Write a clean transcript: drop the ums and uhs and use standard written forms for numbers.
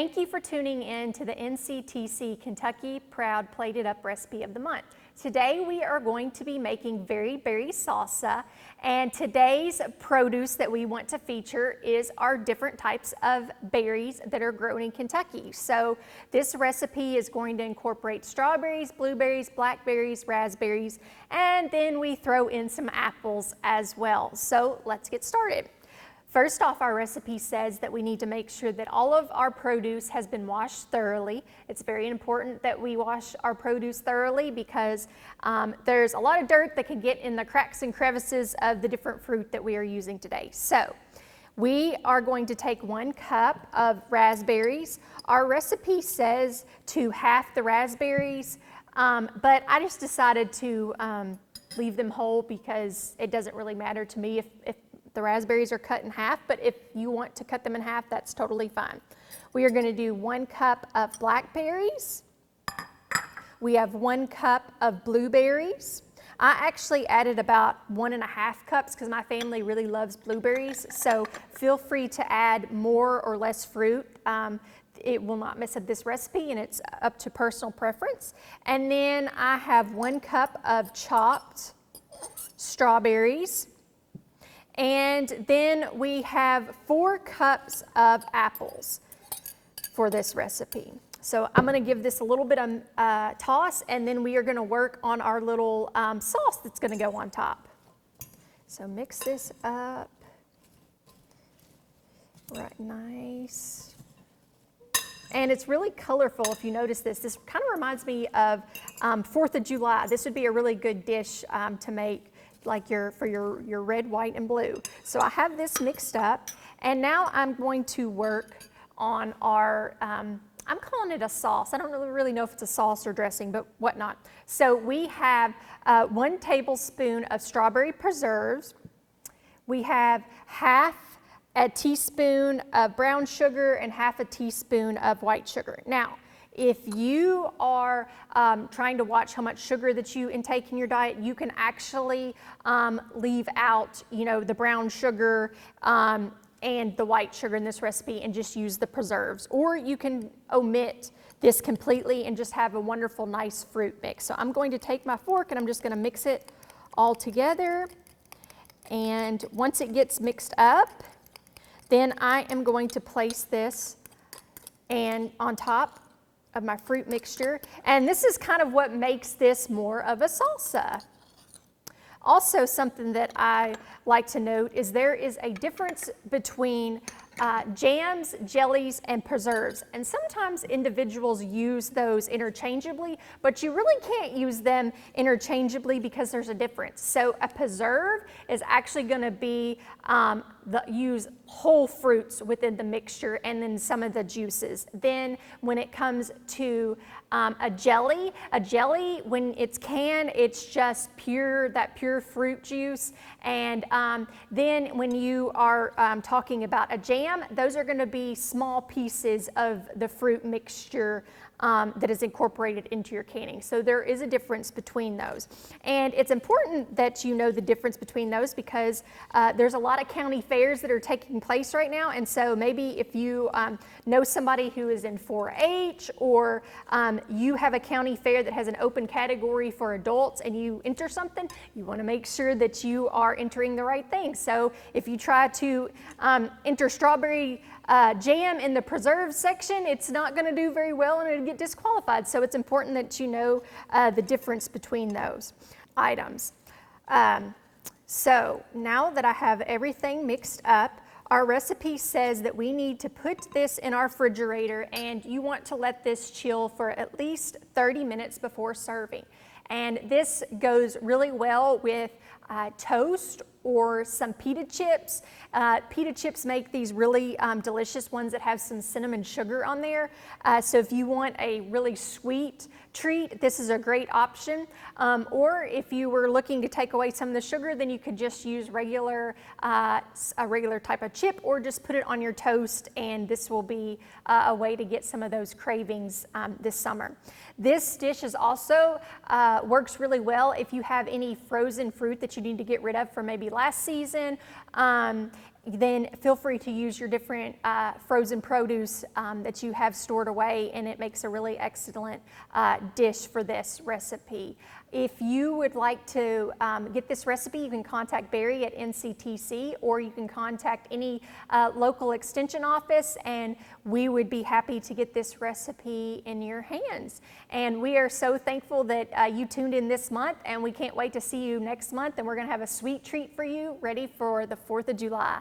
Thank you for tuning in to the NCTC Kentucky Proud Plated Up Recipe of the Month. Today we are going to be making very berry salsa, and today's produce that we want to feature is our different types of berries that are grown in Kentucky. So this recipe is going to incorporate strawberries, blueberries, blackberries, raspberries, and then we throw in some apples as well. So let's get started. First off, our recipe says that we need to make sure that all of our produce has been washed thoroughly. It's very important that we wash our produce thoroughly because there's a lot of dirt that can get in the cracks and crevices of the different fruit that we are using today. So we are going to take 1 cup of raspberries. Our recipe says to half the raspberries, but I just decided to leave them whole because it doesn't really matter to me if the raspberries are cut in half, but if you want to cut them in half, that's totally fine. We are going to do 1 cup of blackberries. We have 1 cup of blueberries. I actually added about 1.5 cups because my family really loves blueberries, so feel free to add more or less fruit. It will not mess up this recipe, and it's up to personal preference. And then I have 1 cup of chopped strawberries. And then we have 4 cups of apples for this recipe. So I'm going to give this a little bit of toss, and then we are going to work on our little sauce that's going to go on top. So mix this up. Right, nice. And it's really colorful if you notice this. This kind of reminds me of 4th of July. This would be a really good dish to make like for your red, white, and blue. So I have this mixed up, and now I'm going to work on our, I'm calling it a sauce. I don't really know if it's a sauce or dressing, but whatnot. So we have 1 tablespoon of strawberry preserves. We have half a teaspoon of brown sugar and half a teaspoon of white sugar. Now, if you are trying to watch how much sugar that you intake in your diet, you can actually leave out, the brown sugar and the white sugar in this recipe and just use the preserves. Or you can omit this completely and just have a wonderful, nice fruit mix. So I'm going to take my fork and I'm just going to mix it all together. And once it gets mixed up, then I am going to place this on top of my fruit mixture, and this is kind of what makes this more of a salsa. Also, something that I like to note is there is a difference between jams, jellies, and preserves, and sometimes individuals use those interchangeably, but you really can't use them interchangeably because there's a difference. So a preserve is actually going to be use whole fruits within the mixture and then some of the juices. Then when it comes to a jelly when it's canned, it's just that pure fruit juice. And then when you are talking about a jam, those are going to be small pieces of the fruit mixture that is incorporated into your canning. So there is a difference between those. And it's important that you know the difference between those because there's a lot of county fairs that are taking place right now. And so maybe if you know somebody who is in 4-H or you have a county fair that has an open category for adults and you enter something, you want to make sure that you are entering the right thing. So if you try to enter strawberry jam in the preserve section, it's not going to do very well and it'll get disqualified. So it's important that you know the difference between those items. So now that I have everything mixed up, our recipe says that we need to put this in our refrigerator, and you want to let this chill for at least 30 minutes before serving. And this goes really well with toast or some pita chips. Pita chips make these really delicious ones that have some cinnamon sugar on there. So if you want a really sweet treat, this is a great option. Or if you were looking to take away some of the sugar, then you could just use a regular type of chip or just put it on your toast, and this will be a way to get some of those cravings this summer. This dish is also works really well if you have any frozen fruit that you need to get rid of from maybe last season. then feel free to use your different frozen produce that you have stored away, and it makes a really excellent dish for this recipe. If you would like to get this recipe, you can contact Barry at NCTC, or you can contact any local extension office, and we would be happy to get this recipe in your hands. And we are so thankful that you tuned in this month, and we can't wait to see you next month, and we're going to have a sweet treat for you ready for the 4th of July.